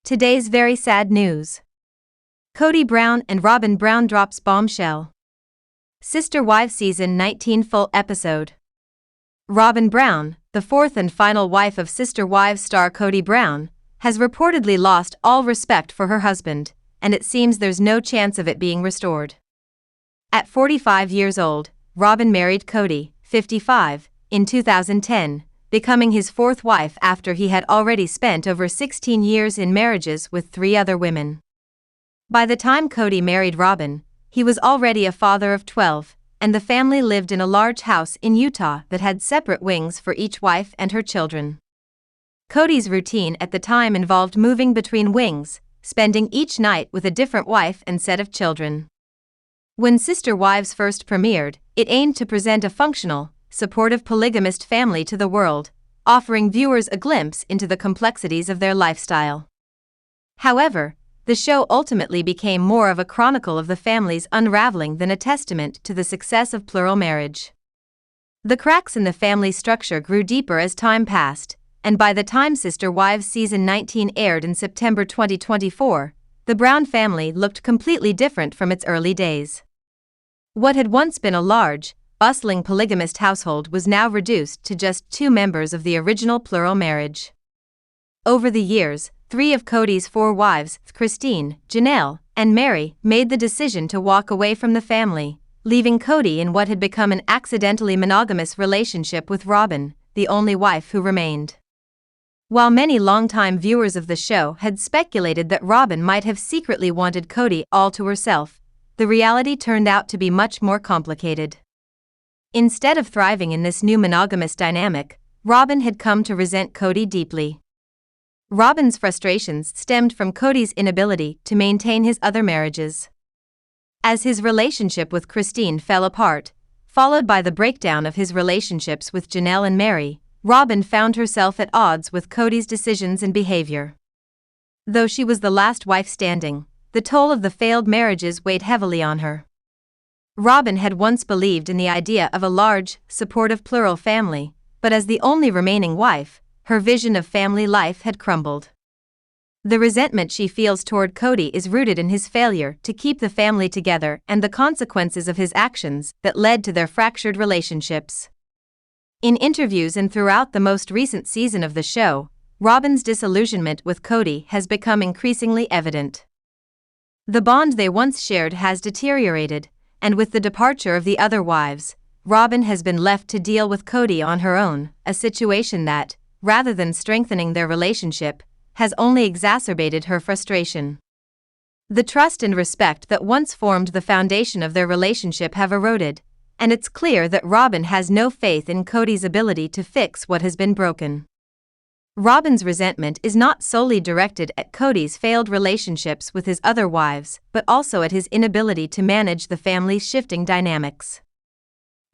Today's very sad news. Kody Brown and Robyn Brown drops bombshell. Sister Wives Season 19 full episode. Robyn Brown, the fourth and final wife of Sister Wives star Kody Brown, has reportedly lost all respect for her husband, and it seems there's no chance of it being restored. At 45 years old, Robyn married Kody, 55, in 2010, becoming his fourth wife after he had already spent over 16 years in marriages with 3 other women. By the time Kody married Robyn, he was already a father of 12, and the family lived in a large house in Utah that had separate wings for each wife and her children. Kody's routine at the time involved moving between wings, spending each night with a different wife and set of children. When Sister Wives first premiered, it aimed to present a functional, supportive polygamist family to the world, offering viewers a glimpse into the complexities of their lifestyle. However, the show ultimately became more of a chronicle of the family's unraveling than a testament to the success of plural marriage. The cracks in the family structure grew deeper as time passed, and by the time Sister Wives Season 19 aired in September 2024, the Brown family looked completely different from its early days. What had once been a large, bustling polygamist household was now reduced to just 2 members of the original plural marriage. Over the years, 3 of Kody's 4 wives, Christine, Janelle, and Mary, made the decision to walk away from the family, leaving Kody in what had become an accidentally monogamous relationship with Robyn, the only wife who remained. While many longtime viewers of the show had speculated that Robyn might have secretly wanted Kody all to herself, the reality turned out to be much more complicated. Instead of thriving in this new monogamous dynamic, Robyn had come to resent Kody deeply. Robyn's frustrations stemmed from Kody's inability to maintain his other marriages. As his relationship with Christine fell apart, followed by the breakdown of his relationships with Janelle and Mary, Robyn found herself at odds with Kody's decisions and behavior. Though she was the last wife standing, the toll of the failed marriages weighed heavily on her. Robyn had once believed in the idea of a large, supportive plural family, but as the only remaining wife, her vision of family life had crumbled. The resentment she feels toward Kody is rooted in his failure to keep the family together and the consequences of his actions that led to their fractured relationships. In interviews and throughout the most recent season of the show, Robyn's disillusionment with Kody has become increasingly evident. The bond they once shared has deteriorated, and with the departure of the other wives, Robyn has been left to deal with Kody on her own, a situation that, rather than strengthening their relationship, has only exacerbated her frustration. The trust and respect that once formed the foundation of their relationship have eroded, and it's clear that Robyn has no faith in Kody's ability to fix what has been broken. Robyn's resentment is not solely directed at Kody's failed relationships with his other wives, but also at his inability to manage the family's shifting dynamics.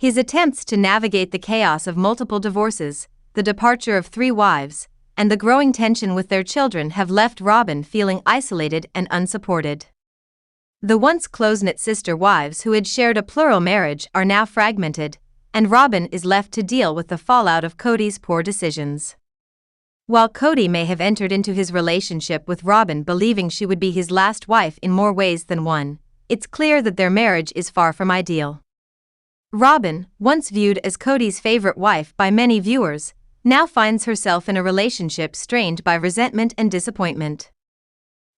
His attempts to navigate the chaos of multiple divorces, the departure of 3 wives, and the growing tension with their children have left Robyn feeling isolated and unsupported. The once close-knit sister wives who had shared a plural marriage are now fragmented, and Robyn is left to deal with the fallout of Kody's poor decisions. While Kody may have entered into his relationship with Robyn believing she would be his last wife in more ways than one, it's clear that their marriage is far from ideal. Robyn, once viewed as Kody's favorite wife by many viewers, now finds herself in a relationship strained by resentment and disappointment.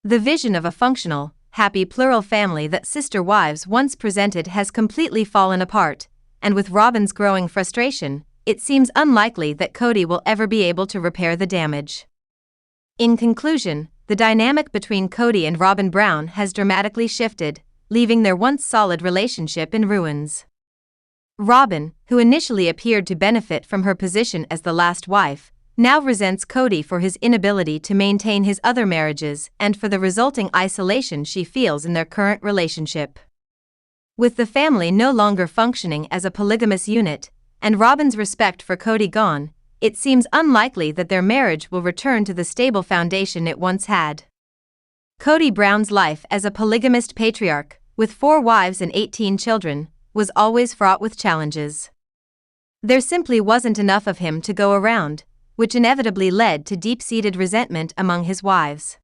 The vision of a functional, happy plural family that Sister Wives once presented has completely fallen apart, and with Robyn's growing frustration, it seems unlikely that Kody will ever be able to repair the damage. In conclusion, the dynamic between Kody and Robyn Brown has dramatically shifted, leaving their once solid relationship in ruins. Robyn, who initially appeared to benefit from her position as the last wife, now resents Kody for his inability to maintain his other marriages and for the resulting isolation she feels in their current relationship. With the family no longer functioning as a polygamous unit, and Robyn's respect for Kody gone, it seems unlikely that their marriage will return to the stable foundation it once had. Kody Brown's life as a polygamist patriarch, with 4 wives and 18 children, was always fraught with challenges. There simply wasn't enough of him to go around, which inevitably led to deep-seated resentment among his wives.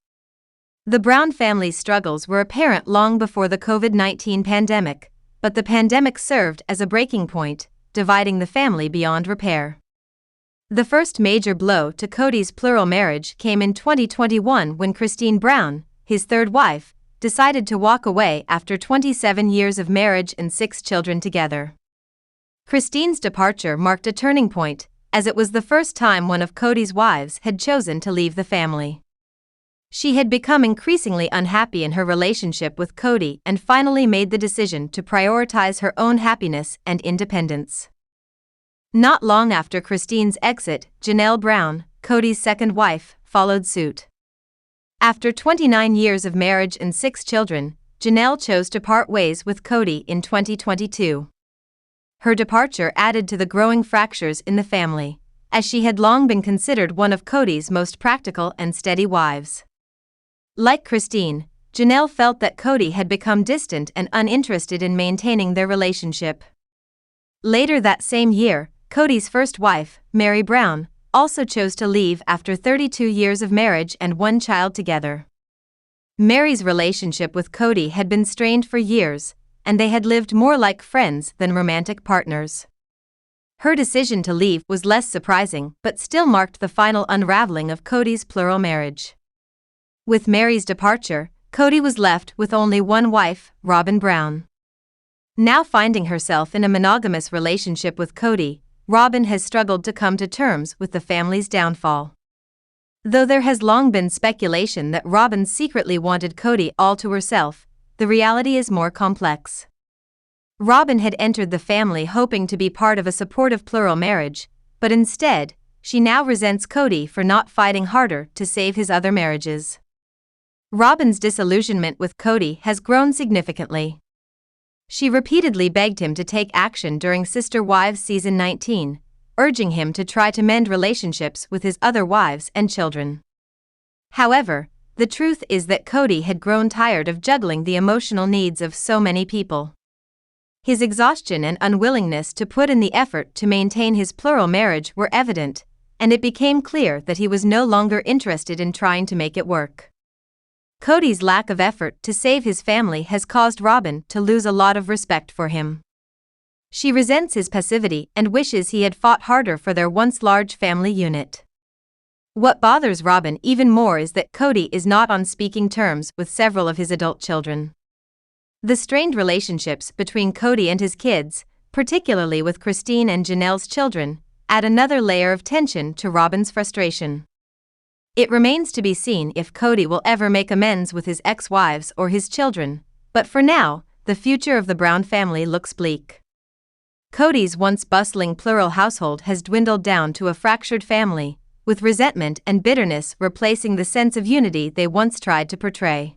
The Brown family's struggles were apparent long before the COVID-19 pandemic, but the pandemic served as a breaking point, dividing the family beyond repair. The first major blow to Kody's plural marriage came in 2021 when Kody Brown, his third wife, decided to walk away after 27 years of marriage and 6 children together. Kody's departure marked a turning point, as it was the first time one of Kody's wives had chosen to leave the family. She had become increasingly unhappy in her relationship with Kody and finally made the decision to prioritize her own happiness and independence. Not long after Kody's exit, Janelle Brown, Kody's second wife, followed suit. After 29 years of marriage and 6 children, Janelle chose to part ways with Kody in 2022. Her departure added to the growing fractures in the family, as she had long been considered one of Kody's most practical and steady wives. Like Kody, Janelle felt that Kody had become distant and uninterested in maintaining their relationship. Later that same year, Kody's first wife, Robyn Brown, also chose to leave after 32 years of marriage and 1 child together. Mary's relationship with Kody had been strained for years, and they had lived more like friends than romantic partners. Her decision to leave was less surprising but still marked the final unraveling of Kody's plural marriage. With Mary's departure, Kody was left with only one wife, Robyn Brown. Now finding herself in a monogamous relationship with Kody, Robyn has struggled to come to terms with the family's downfall. Though there has long been speculation that Robyn secretly wanted Kody all to herself, the reality is more complex. Robyn had entered the family hoping to be part of a supportive plural marriage, but instead, she now resents Kody for not fighting harder to save his other marriages. Robyn's disillusionment with Kody has grown significantly. She repeatedly begged him to take action during Sister Wives Season 19, urging him to try to mend relationships with his other wives and children. However, the truth is that Kody had grown tired of juggling the emotional needs of so many people. His exhaustion and unwillingness to put in the effort to maintain his plural marriage were evident, and it became clear that he was no longer interested in trying to make it work. Kody's lack of effort to save his family has caused Robyn to lose a lot of respect for him. She resents his passivity and wishes he had fought harder for their once large family unit. What bothers Robyn even more is that Kody is not on speaking terms with several of his adult children. The strained relationships between Kody and his kids, particularly with Kody and Janelle's children, add another layer of tension to Robyn's frustration. It remains to be seen if Kody will ever make amends with his ex-wives or his children, but for now, the future of the Brown family looks bleak. Kody's once bustling plural household has dwindled down to a fractured family, with resentment and bitterness replacing the sense of unity they once tried to portray.